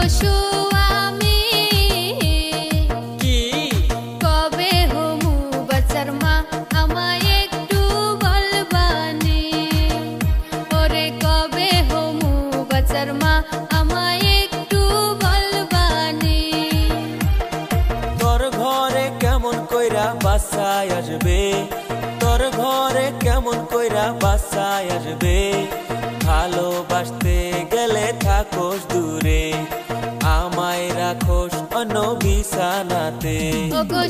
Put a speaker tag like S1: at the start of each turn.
S1: স্বামী
S2: কি
S1: কবে হমু বাচ্চার মা আমায় একটু বলবানি ওরে কবে হমু বাচ্চার মা আমায় একটু বলবানি
S2: তোর ঘরে কেমন কইরা বাসায় আসবে তোর ঘরে কেমন কইরা বাসায় আসবে ভালোবাসতে গেলে থাকোস দূরে আমায় রাখোস অন্য বিছানাতে
S1: ওগো